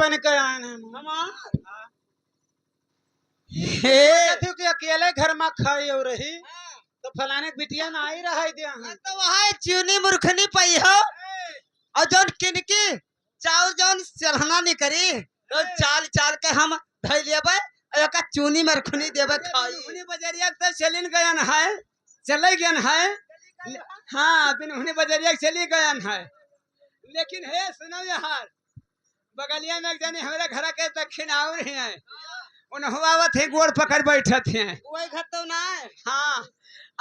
बन के आए हैं हे कथी के अकेले घर में खाई और रही तो फलाने के बिटिया ना आई रहा दिया हैं तो वहाँ चीनी मुर्खनी पई हो और जौन किनकी चाउर जौन चलना नहीं करी तो चाल चाल के हम धै लेबै और ओका चूनी मुर्खनी देबै खाई उन्हीं बजरिया तो चलिन गयन है चले गयन है हाँ बिन उन्हीं बजरिया के चली गयन है लेकिन हे सुनो यार बगलिया में एक जनी हमारे घर के दक्षिण और ही है उन्होंने थे गोड़ पकड़ बैठे थे वही घर तो ना है हाँ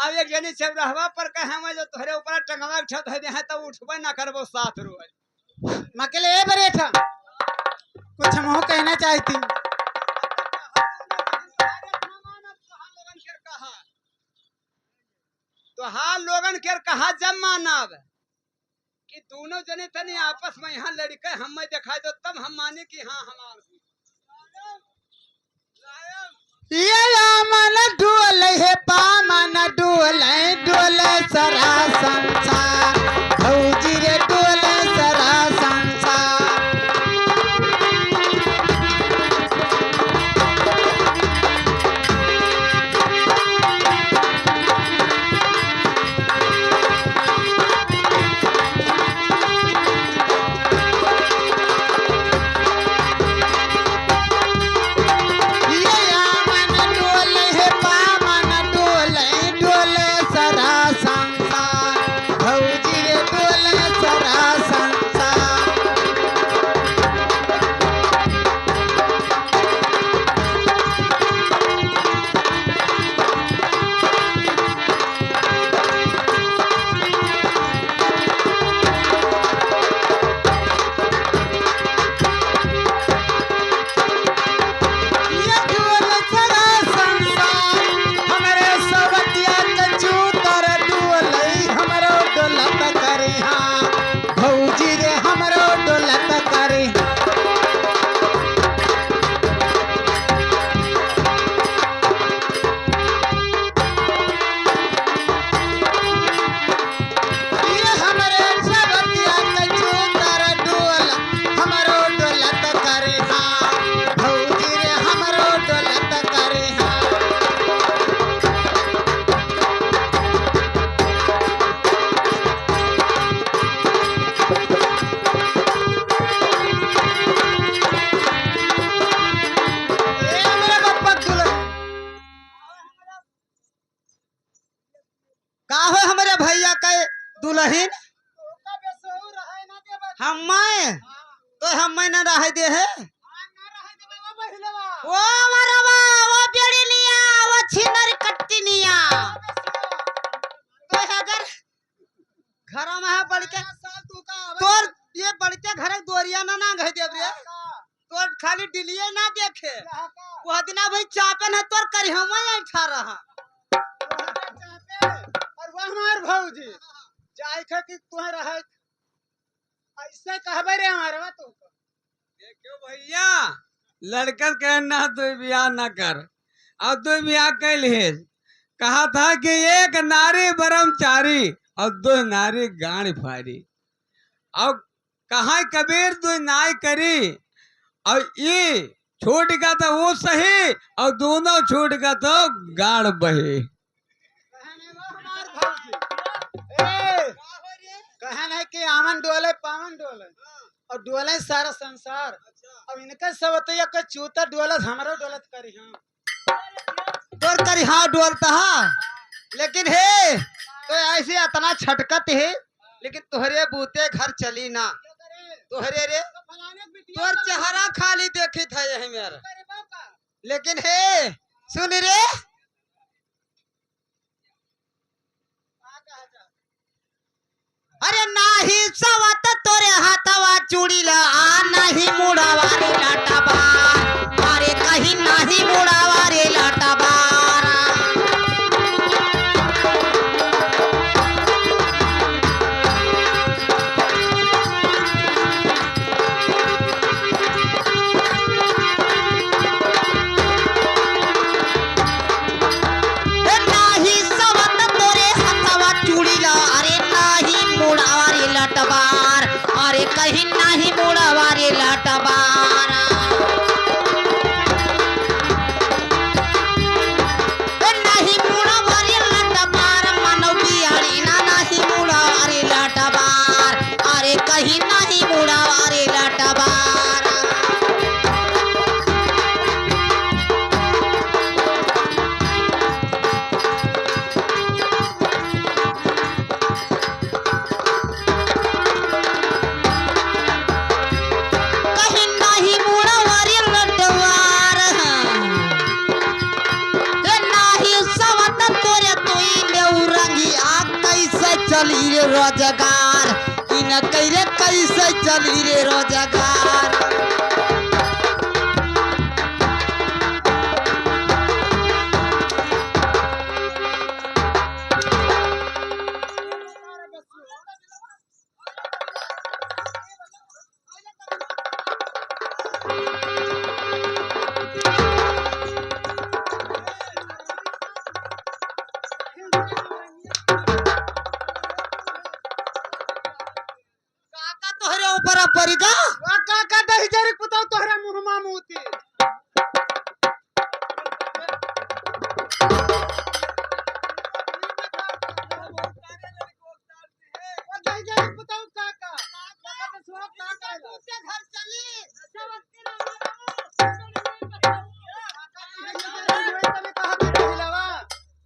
अब एक जनी चौराहवा पर कहे हम जो तोहरे ऊपर टंगवा के छत है तो उठबे ना करबो साथ रोज मकेले ए बरे था कुछ हम कहना चाहती तो हाँ लोगन के कहा जब मानब कि दोनों जने तनी आपस में यहाँ लड़के हम में दिखाई दो तब हम माने कि हाँ हमार ये मन डोल है पामन डोल डोल सरा संसार भौजी रे डोल सरा संसार दुल्हन हम तो हम न रह दे है वो मरवा वो बेड़ी लिया वो छिनर कट्टी लिया तो अगर घर में है बढ़ के तोर ये बढ़ के घर दोरिया ना घे देब रे तोर खाली डिलिए ना देखे वो दिना भाई चापन है तोर करी हम ऐठा रहा और वो हमार भौजी जाय ख कि तू रह ऐसे कहबे रे हमारवा तू देखो भैया लड़कन कहना तू ब्याह न कर और तू ब्याह कैल कहा था कि एक नारी ब्रह्मचारी और दो नारी गाड़ फाड़ी और कहा कबीर तू नाय करी और ये छूट का तो वो सही और दोनों छूट का तो गाड़ बहे कहन है कि आमन डोले पावन डोले और डोले सारा संसार अब इनके सब के चूता डोलत हमारो डोलत करी हां तोर करी हाँ डोलता लेकिन हे तो ऐसे इतना छटकत है लेकिन तोहरे बूते घर चली ना तोहरे रे तोर चेहरा खाली देखी था यही मेरा लेकिन हे सुन रे अरे नाही सवत तोरे हाथवा चूड़ी ला नहीं मुड़ावा रे लाटा बार अरे कहीं नहीं मुड़ावा रे लाटा बार नाही सवत तोरे हाथवा चूड़ी ला अरे नहीं मुड़ावा रे लाटा बार अरे कहीं नहीं मुड़ावा रे लाटा बार रोजगार इन कैरे कैसे चली रे रोजगार। काका तोहरे ऊपर परी का काका दही जरी पुताऊ तोहरा मुंह मामूती दही जरी पुताऊ काका काका तो सुहा काका के घर चली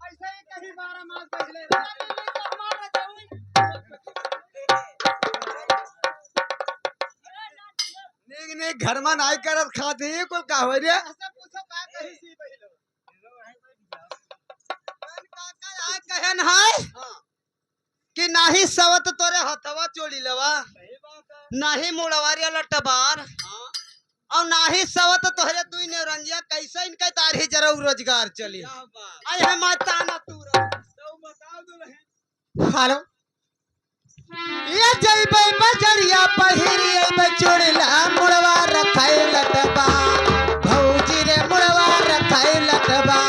ऐसे ही कहीं 12 मास पहले नहीं घर में नहीं करत खाते कोई का हो रे ऐसे पूछो का कहीं सी पहले काका आय कहन है कि नाही सवत तोरे हथवा चोली लवा नाही मुड़वारिया लटबार और नाही सवत तोहरे दुई नेवरंजिया कैसे इनके तारी जरा रोजगार चली आई है माता ना तू हेलो ये जइबे बजरिया पहिरी अइबे चोड़ला मुड़वा रखाई लटबा भौजी रे मुड़वा रखाई लटबा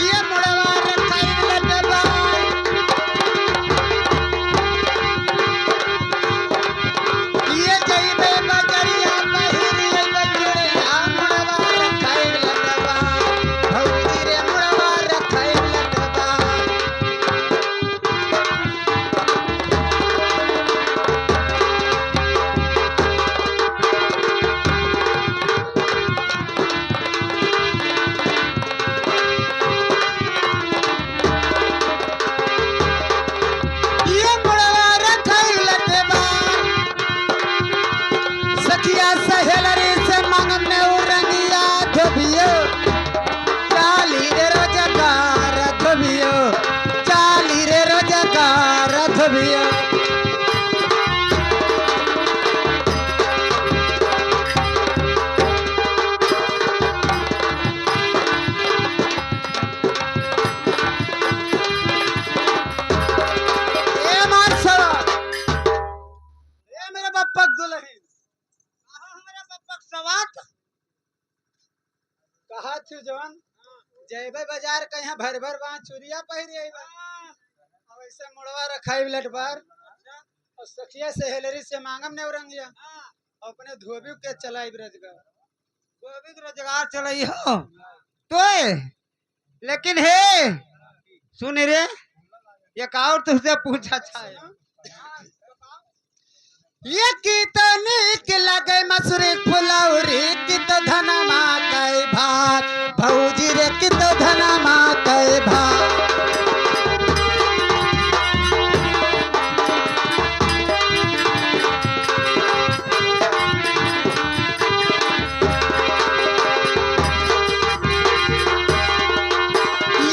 ये मुड़वा रखाई लटबा ये जइबे बजरिया पहिरी अइबे चोड़ला मुड़वा रखाई लटबा भौजी रे मुड़वा रखाई लटबा। ये मुड़वा रखाई लटबा सखिया सहेलरी से मांगम ने उरंगिया धोबियो चाली रे रोजगार धोबियो चाली रे रोजगार धोबियो। ए मानसवा ये मेरे बप्पा दुल्हन हमारा बप्पक सवात कहा थी जवान जयबे बाजार के यहाँ भर भर वहाँ चूड़िया पहिरी आइबा अब ऐसे मुड़वा रखाई लटबार और सखिया से हेलरी से मांगम ने उरंगिया अपने धोबी के चलाई रोजगार धोबी के रोजगार चलई हो तो लेकिन हे सुन रे एक और तुझसे पूछा था ये की तो नीक लगे मसूरी फुलौरी की तो धनमा कई भात भौजी रे की तो धनमा कई भात।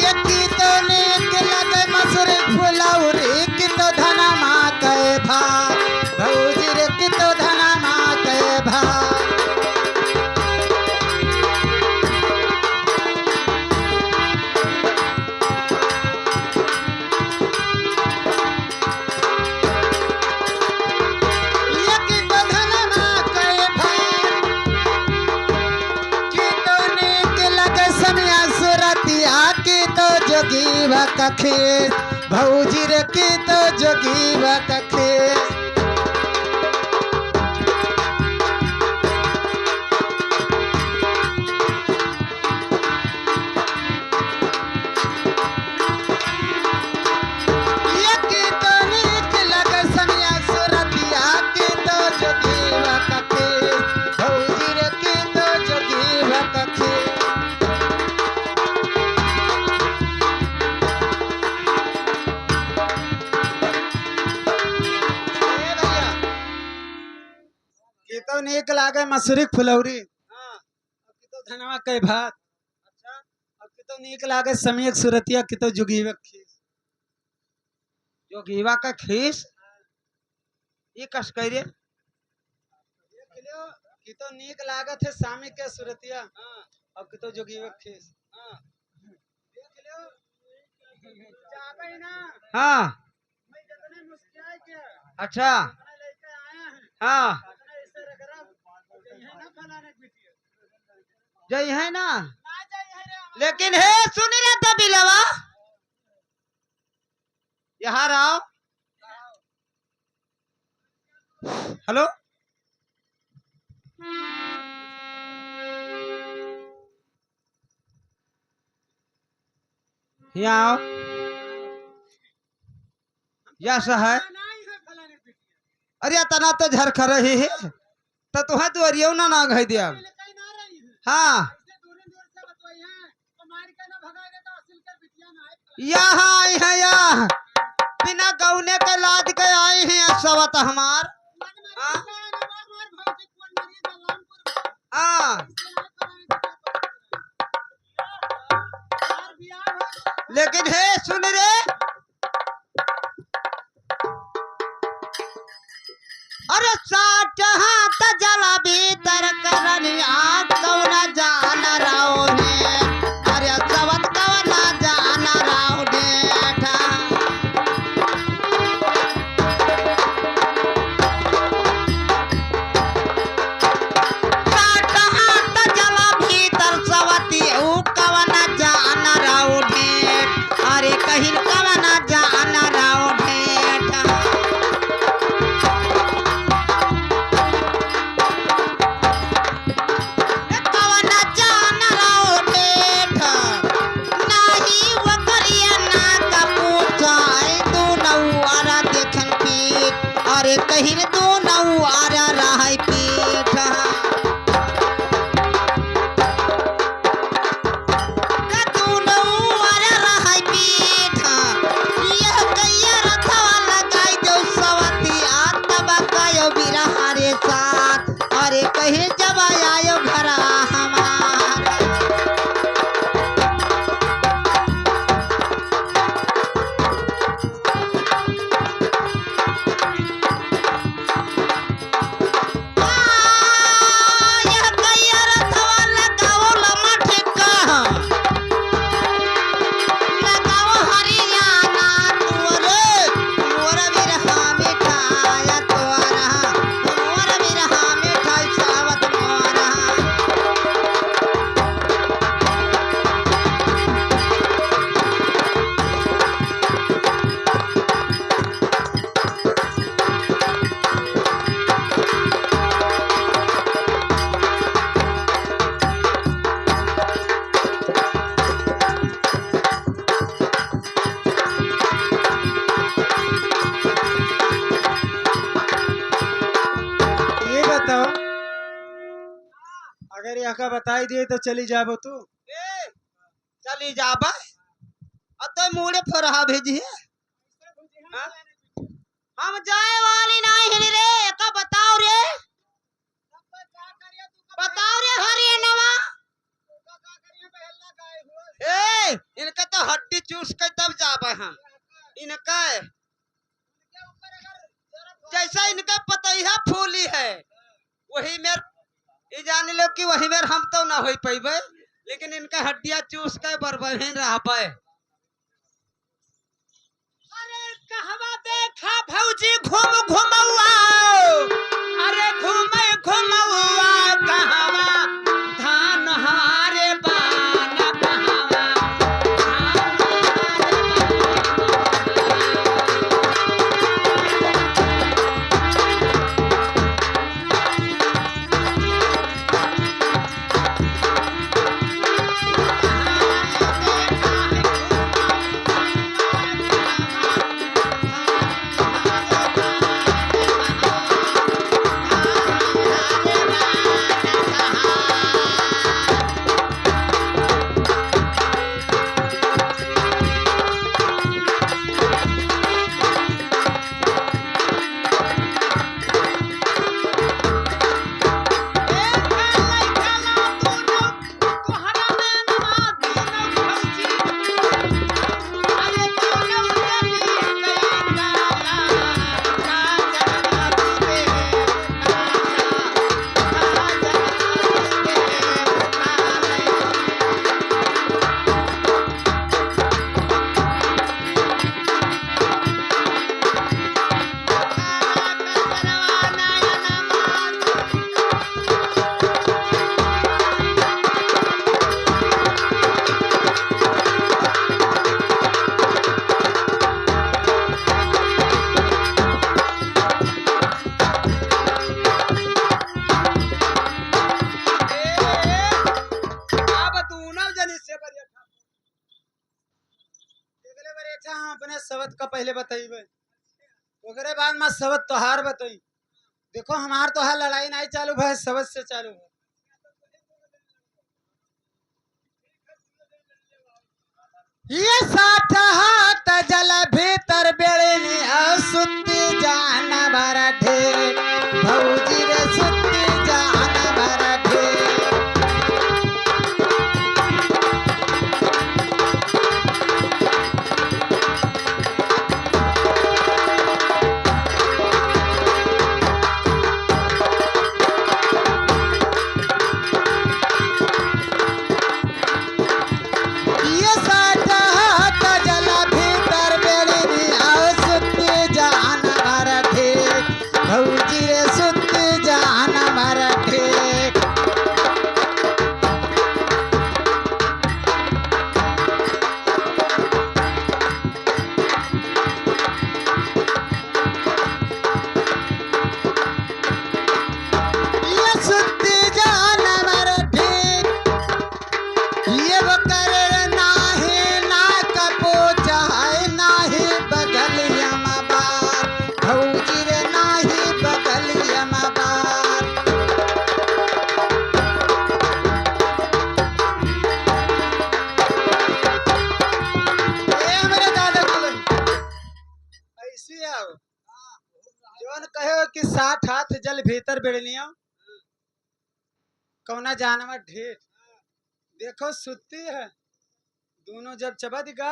ये की तो नीक लगे मसूरी फुलौरी की तो धनमा कई भात भौजी रे की तो धनमा कई भात। ये की तो धनमा कई भात की तो नीक लगे समिया सुरतिया की तो जोगी बकखेस भौजी रे की तो जोगी बकखेस। ये की तो नीक लगे समिया सुरतिया की तो जोगी बकखेस भौजी रे की तो जोगी बकखेस। नीक लागे मसूरी के फुलौरी हाँ अब की तो धनवा के भात अच्छा अब की तो नीक लागे समीक सुरतिया की तो जुगीवे के खीस जोगीवा का खीस ये कस कह रे की तो नीक लागत है सामी के सुरतिया हाँ अब की तो जुगीवे के खीस हाँ देख लो चाहते ही ना हाँ मैं जितने मुस्कुराए क्या अच्छा अपने लेके आए हैं हाँ अपने ऐसे रगड़ा यही ना फलाने की बिटिया जय है ना ना जाए है रे हमारा। लेकिन हे सुन रे दबिलवा यहाँ आओ हेलो यहाँ आओ यस है नहीं है फलाने की बिटिया अरे तना तो झरख रही है तो तुहे दुआरियो ना घई दिया पहले कहीं ना रही है हाँ ऐसे दूर से बतवाई हैं तो मार के ना भगाएगा तो असल कर बिटिया ना है यहाँ आई है या बिना गौने के लाद के आई हैं सवत हमार हाँ हाँ लेकिन हे सुन रे अरे साठ हाथ जला भीतर करनी आग कौना जाना राव ने अरे सवत कौना जाना राव ने साठ हाथ जला भीतर सवती ऊ कौना जाना राव ने अरे कहीं कौना जाना राव ने कवना जान राव ठेठ नाही वकरिया ना कपूचाई दू नौआरा देखन पीठ अरे कहिन दू नौआरा रहै पीठ दू नौआरा रहै पीठ यह कैया रथवा लगाई दो सवती आत्मा कायो बिरहा रे साथ अरे कहीं जब आयो घर हमार यह गैया रथवा लगाओ लमठ का लगाओ हरियाणा तुअरे मोर बिरहा मिठाया तोरा मोर बिरहा मिठाई सावत मोरा ये बताओ अगर यहाँ का बताई दिए तो चली जाबो तू ए चली जाबा अतः मुड़े फरहा भेजिए हाँ? हम जाए वाली नहीं रे का बताओ रे बताओ रे हरियाणवा ए इनका तो हड्डी चूस के तब जाबे हम इनका जैसा इनका पतैया फूली है वही मेर ये जान लो कि वही मेर हम तो ना हो पैबे लेकिन इनका हड्डियां चूस के बरबहीन रहबे अरे कहवा देखा भौजी घूम घुमौआ अरे घूमे घुमौआ कहवा धान हारे बान कहवा हम अपने सवत का पहले बताइबे ओकरे बाद में सवत तोहार बताई। देखो हमार तोहार लड़ाई नहीं चालू भाई सवत से चालू है। ये साठ हाथ जल भीतर बेड़नी सुत्ती जान भर ढेर भौजी रे सुत्ती जान भर ढेर। ये साठ हाथ जल भीतर बेड़नी सुत्ती जान भर ढेर भौजी रे सुत्ती जान भर ढेर। ये सुत्ती जान भर ढेर ये बकर नाही नाक पोछा है नाही बगलिया मबार भौजी रे नाही बगलिया मबार। ए मेरे दादा बोले ऐसी आओ जोन कहे कि 60 हाथ जल भीतर बेड़निया कौना जानवर ढेर। देखो सुत्ती है दोनों जब चबद गा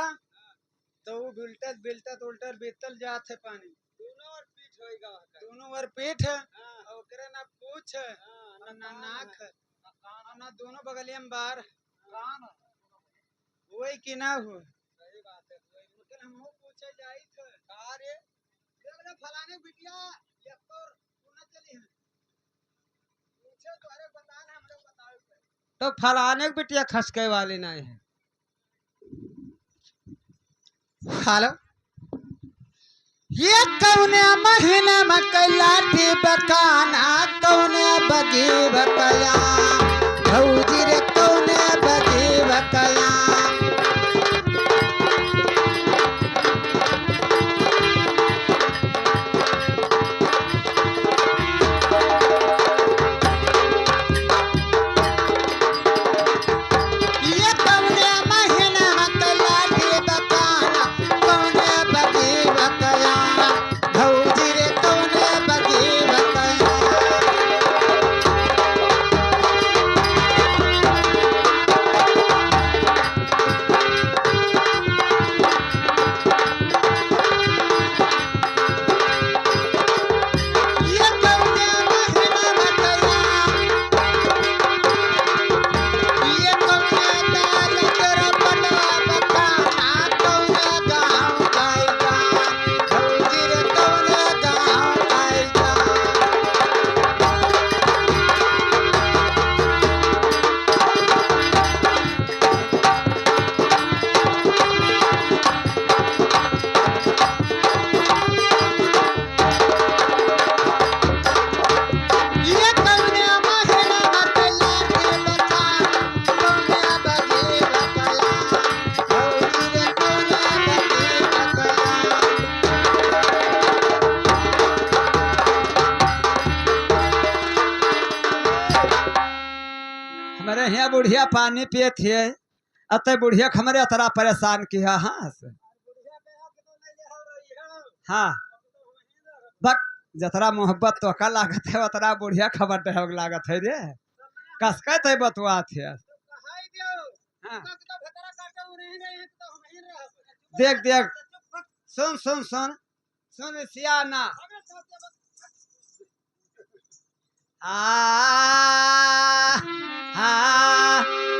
तो वो बिलटत बिलटत उल्टर बीतल जात है पानी दोनों और पीठ है और ओकरे ना पूछ है ना नाक है और ना दोनों बगलिया में बार वही कि ना हो। सही बात है लेकिन हम पूछे जाई थे अरे फलाने बिटिया ये तो ना चली है पूछे तो अरे बता ना हमरे बताओ तो फलाने की बिटिया खसके वाली नहीं है। हेलो ये कौने महीने में कैलाठी बकाना कौने बगी बकया भौजी रे कौने बगी बकया। ये कौने महीने में कैलाठी बकाना कौने बगी बकया भौजी रे कौने बगी बकया। ये कौने महीने में कैला ये कौने दाल तेरा पटवा बकाना कौने गाँव गायका भौजी रे कौने गाँव गायका। ये कौने महीने में कैलाठी बकाना कौने बगी बकया भौजी रे कौने बगी बकया। हमारे यहाँ बुढ़िया पानी पिए थे अतः बुढ़िया के हमारे अतरा परेशान किया। हाँ से हाँ बक जतरा मोहब्बत तो का लागत है उतरा बुढ़िया खबर तो लागत है रे कसका थे बतवा थे। हाँ देख देख सुन सुन सुन सुन सियाना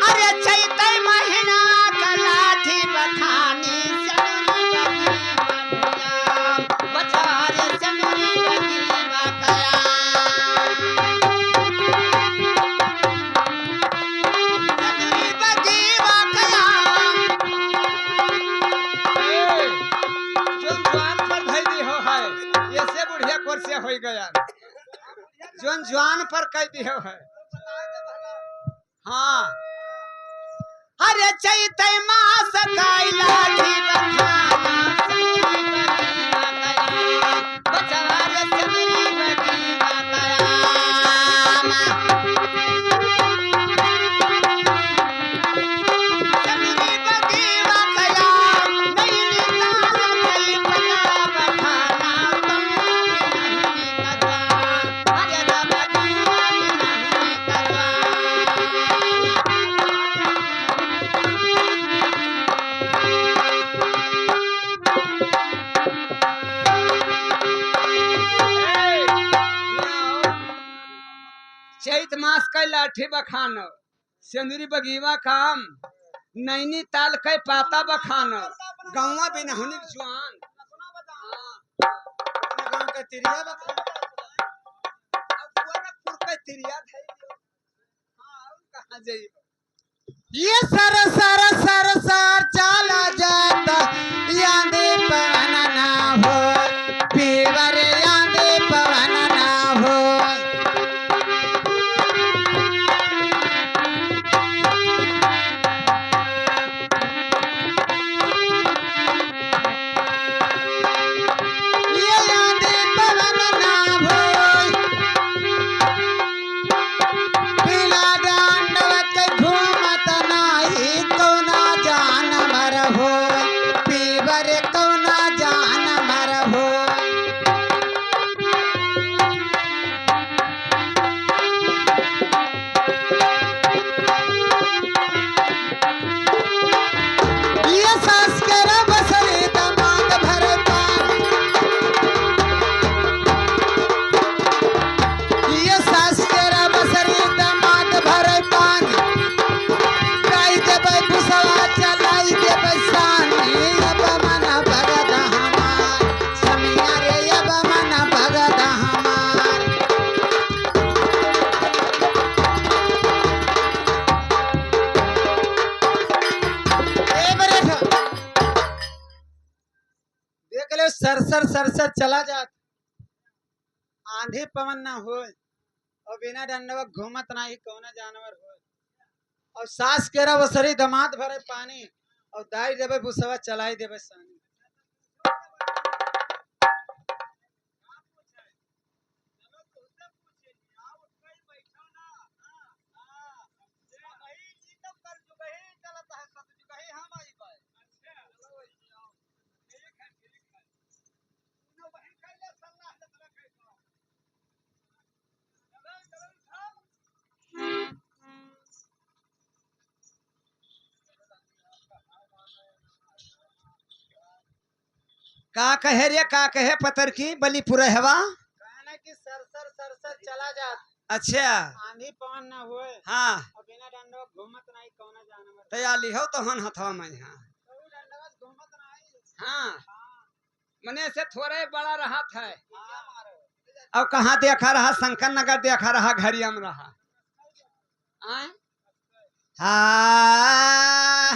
अरे चैते महीना कलाठी बखानी सनुरी बगी बकया बचारे सनुरी बगी बकया। सनुरी बगी बकया जोन जवान पर भैदी हो है ये से बुढ़िया कोर से हो गया जोन जवान पर कह दी हो है। हाँ अरे चैते मास कैलाठी बखानी कै लाठी बखानो सिंदूरी बगीवा काम नैनीताल कै पाता बखानो गौवा बिनहुनी जुआन अपने गांव के तिरिया बता अब गोरखपुर कै तिरिया धई हां कहां जाई ये सर सर सर सर चला जाता यादे पवन ना हो पीवर यादे पवन ना हो ये यादे पवन ना हो बिना दांडवत घूमत नाही कौना जानवर हो पीवर कौना जानवर हो ये सास कर बसरे दमाद भर पान ये सास कर बसरे दमाद भर पान गाई जब गुसवा चलाई जब सानी अब मन भगत हमार समिया रे अब मन भगत हमार ए बरेठ देख ले सरसर सरसर चला जात आंधी पवन ना हो और बिना डंडवा घूमत नाही कौना जानवर हो और सास केरा वसरी दमाद भरे पानी और दाई देवे भुसवा चलाई देवे सानी का कहे रे का कहे पतर की बलीपुर हवा कहना कि सरसर सरसर चला जात अच्छा आंधी पवन ना होए हाँ और बिना डंडवा घूमत नाही कौना जानवर तैयारी हो तो हन हथवा में हाँ कोई डंडवा घूमत नाही हाँ मने से थोड़े बड़ा रहा था हां अब कहाँ देखा रहा शंकर नगर देखा रहा घरियम रहा आय? हाँ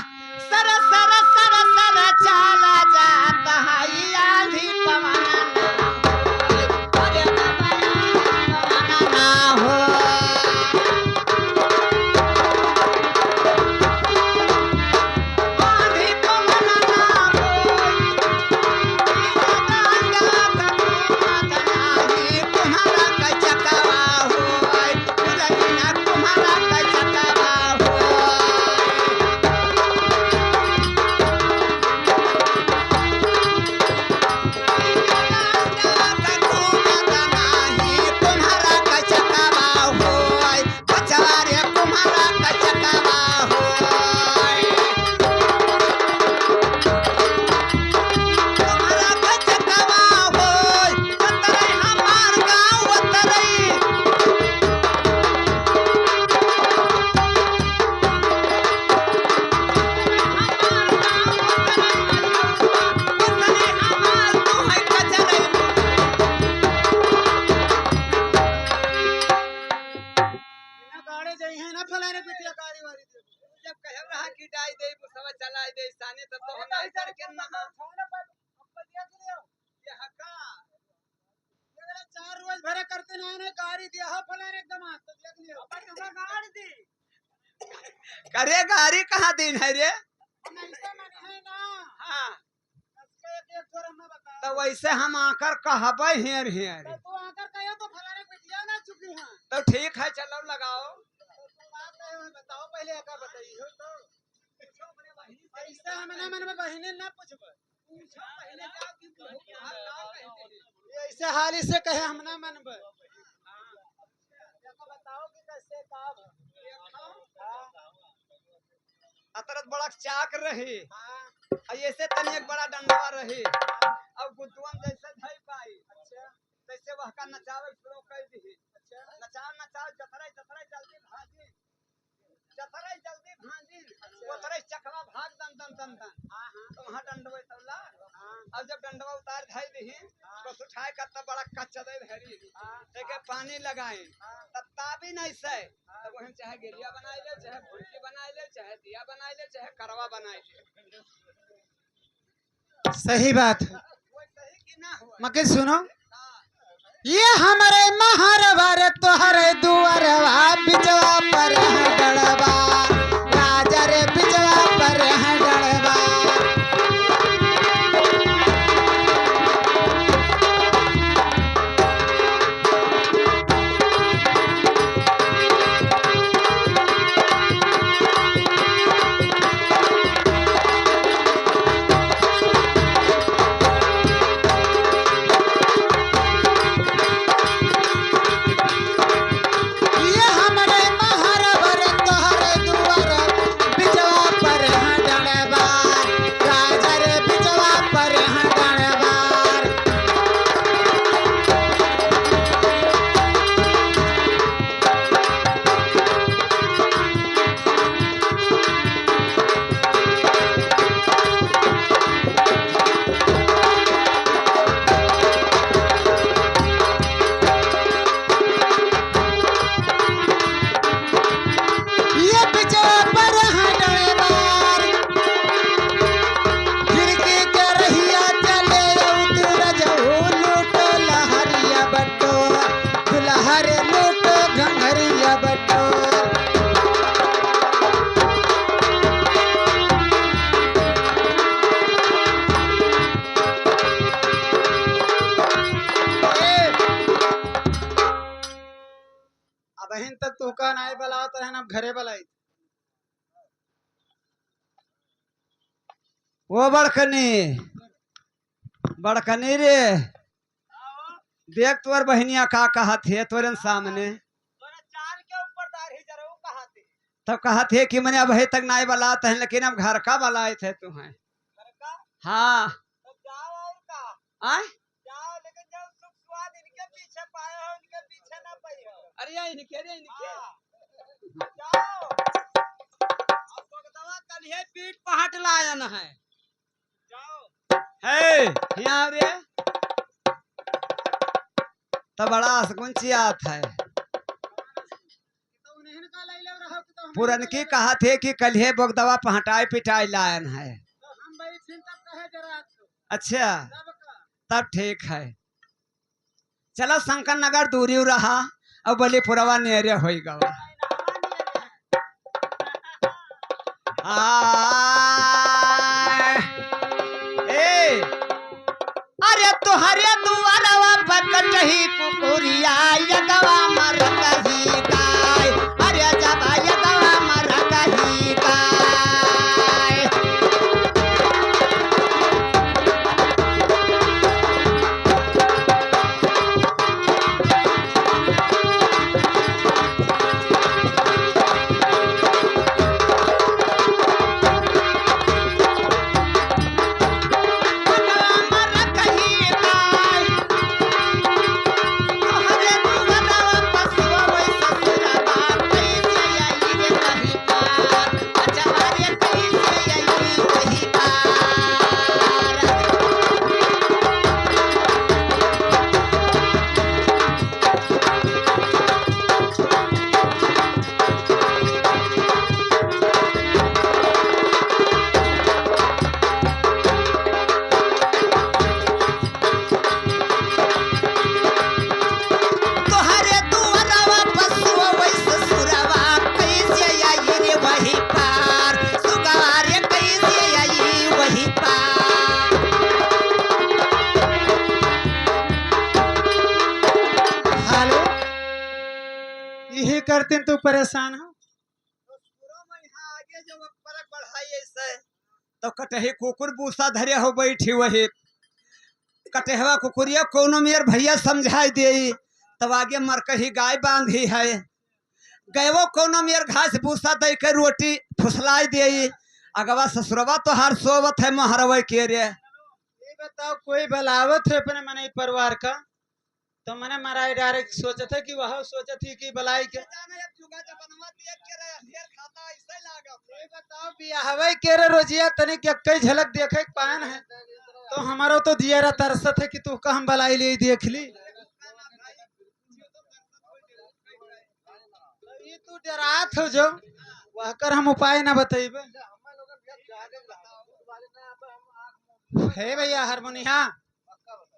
सर सर सर सर चला जाता है आंधी पवन ना हो आंधी पवन ना हो तुम्हारा कचकवा हो तुम्हारा कचकवा हो गाड़ी जाई है ना फलाने पिटिया कारी वाली दे जब कहे रहा कि डाई दे सब चलाई दे साने तब तो हम आई करके ना ये हका अगर 4 रोज भरे करते ना ने गाड़ी दिया हो फलाने एकदम हाथ तो देख लियो अपन हमरा गाड़ी दी करे गाड़ी कहाँ दिन है रे नहीं से माने है ना हाँ इसके एक थोड़ा हमें बता तो वैसे हम आकर कहबे हेर हेर तो आकर कहियो तो फलाने पिटिया ना चुकी हां तो ठीक है चलो लगाओ तो बात है बताओ पहले एका बताइयो तो ऐसे हम ना मन में बहिने ना पूछबे पूछो पहले क्या की ऐसे हाली से कहे हम ना मनबे देखो बताओ कि कैसे का अतरत बड़ा चाक रही हां और ऐसे तनी एक बड़ा डंडवा रही अब गुद्दुअन जैसे धई पाई अच्छा तैसे वह का नचावे शुरू कर दी नचाओ नचाओ जतरे जतरे जल्दी भागी जतरे जल्दी भागी उतरे चकवा भाग दन दन दन दन तो वहां डंडवे तौला अब जब डंडवा उतार धाई दही तो उठाए का तब बड़ा कच्चा दे धरी देखे पानी लगाए तब ताबी नहीं से तब हम चाहे गिरिया बनाई ले चाहे भुड़की बनाई ले चाहे दिया बनाई ले चाहे करवा बनाई ले सही बात है। वो सही कि ना हुआ मगर सुनो, ये हमारे महारवर तोहरे दुआरवा बिजवा पर है डड़वा, राजा रे बिजवा पर है डड़वा। ये हमारे महारवर तोहरे दुआर बिजवा पर है डड़वा, राजा रे बिजवा पर है डड़वा। ये बिजवा पर है डड़वार, खिड़की के रहिया चले उतर जाओ लूटो लहरिया बटो, दुल्हरे लूटो घंघरिया बटो। अब हिन तक तू का नाई बलावत रहन, अब घरे बलाई। वो बड़कनी रे देख तोर बहनिया का कहा थे तोरे सामने तोरा चाल के ऊपर दाढ़ी जरूर कहा थी तब कहा थे कि मैंने अब तक नाई बलात है लेकिन अब घर का बलाए थे तुम्हें। घर का हाँ तो जाओ और का आए जाओ लेकिन जब सुख स्वाद इनके पीछे पाए हो इनके पीछे ना पाई हो अरे इनके जाओ अब भगतवा कल है पीठ पहाट लायन है जाओ है यहाँ रे तो बड़ा सकुंचियात है। तो उन्हें का लाइले रहो कि तो हम पुरनकी कहा थे कि कल्हे बोगदवा पहटाई पिटाई लायन है। तो हम भाई छिन तक कहे जरा तो अच्छा तब का तब ठीक है चलो शंकर नगर दूरी रहा अब बलीपुरवा नेरे हो गवा। ए अरे तुहरे दुआरवा पकटही कुकुरिया यगवा मर कही गाय, अरे जब यगवा मर कही गाय। यगवा मर कही गाय, तुहरे दुआरवा पसुआ वै ससुरवा कैसे आई रे कही पार, अच्छा रे कैसे आई कही पार। तोहरे दुआरवा पसुआ वै ससुरवा कैसे आई रे वही पार, सुगवा रे कैसे आई वही पार। हेलो, यही करते तू परेशान हो। आगे जो फर्क बढ़ाई ऐसे तो कटही कुकुर बूसा धरे हो बैठी वही कटहवा कुकुरिया कोनो मेर भैया समझाई दे तब आगे मरकही गाय बांधी है गैवो कोनो मेर घास भूसा दे के रोटी फुसलाई दे अगवा ससुरवा तो हर सोवत है महरवे के रे। ये बताओ कोई बलावत है अपने मने परिवार का तो मैंने मारा डायरेक्ट सोचे थे कि वह सोचे थी कि बलाई के बताओ बियाहवे के रे रोजिया तने के कई झलक देखे के पान है तो हमारो तो दियरा तरसत है कि तू का हम बलाई ले देख ली ये तू डरात हो जो वह कर हम उपाय ना बताइबे हे भैया हारमोनिया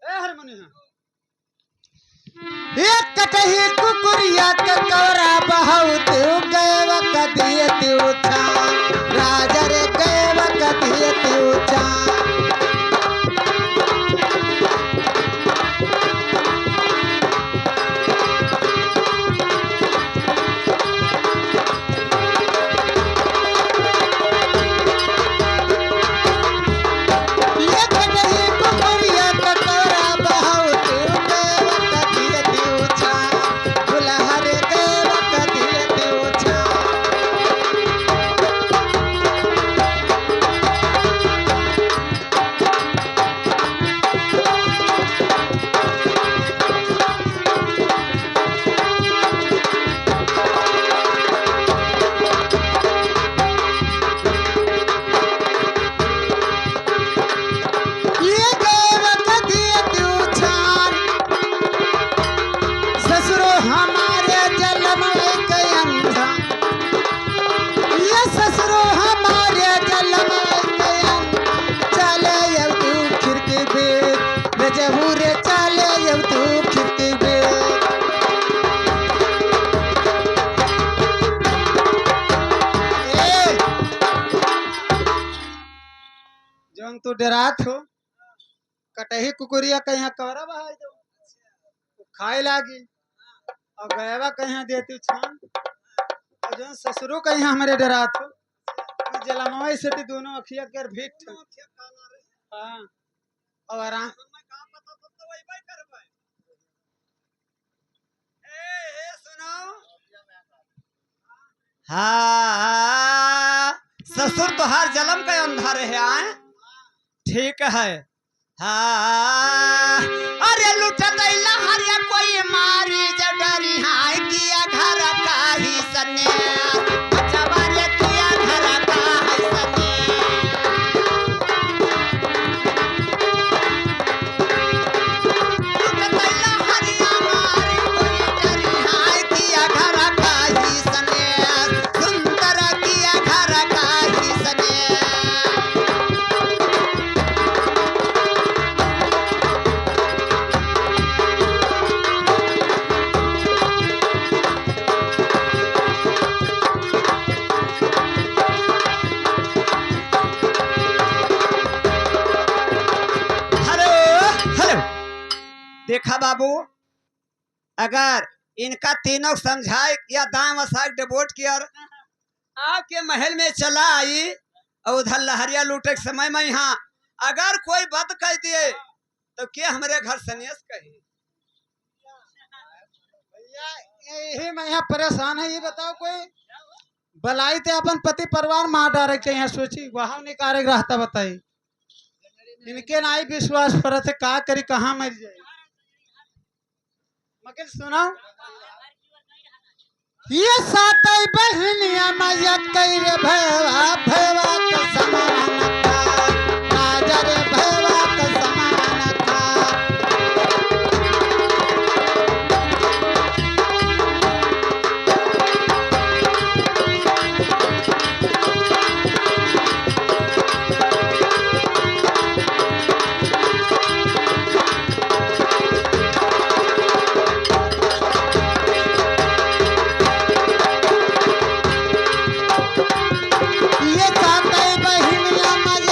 ए हारमोनिया एक कटही कुकुरिया के कवरा बहुत गएवा कदिए तिउछा राजा रे गएवा कदिए तिउछा तू डरात हो कटही कुकुरिया कहीं कवरा बहाई दो खाए लागी और गयवा कहीं देती छान और जो ससुरो कहीं हमारे डरात हो जलमवाई से ती दोनों अखिया कर भीट हाँ और हाँ ससुर तो हर जलम का अंधारे है आए ठीक है हाँ अरे लुट दैला हरिया कोई मारी जडरी हाय किया घर का ही सने जवाले किया घर का ही सने लुट दैला हरिया मारी कोई जडरी हाय किया घर का ही सने सुंदर किया घर का ही सने देखा बाबू अगर इनका तीनों समझाए या दाम वसाक डिबोट किया आके महल में चला आई और उधर लहरिया लूटे के समय में यहाँ अगर कोई बात कह दिए तो क्या हमारे घर सन्यास कही यही मैं यहाँ परेशान है ये बताओ कोई बलाई ते अपन पति परिवार मार डारे के यहाँ सोची वहां निकारे रहता बताई इनके नाई विश्वास पर थे का करी कहाँ मर जाए मगर सुनो ये सातई बहनिया मैया कई रे भैवा भैवा का समान था राजा रे भैवा का समान था ये सातई बहनिया मैया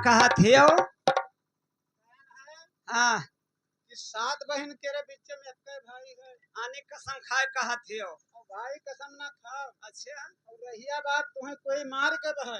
कहा थे हाँ कि 7 बहन तेरे बीच में अक्के भाई है आने कसम खाए कहा थे और भाई कसम ना खाओ अच्छा और रहिया बात तुम्हें कोई मार के बहाय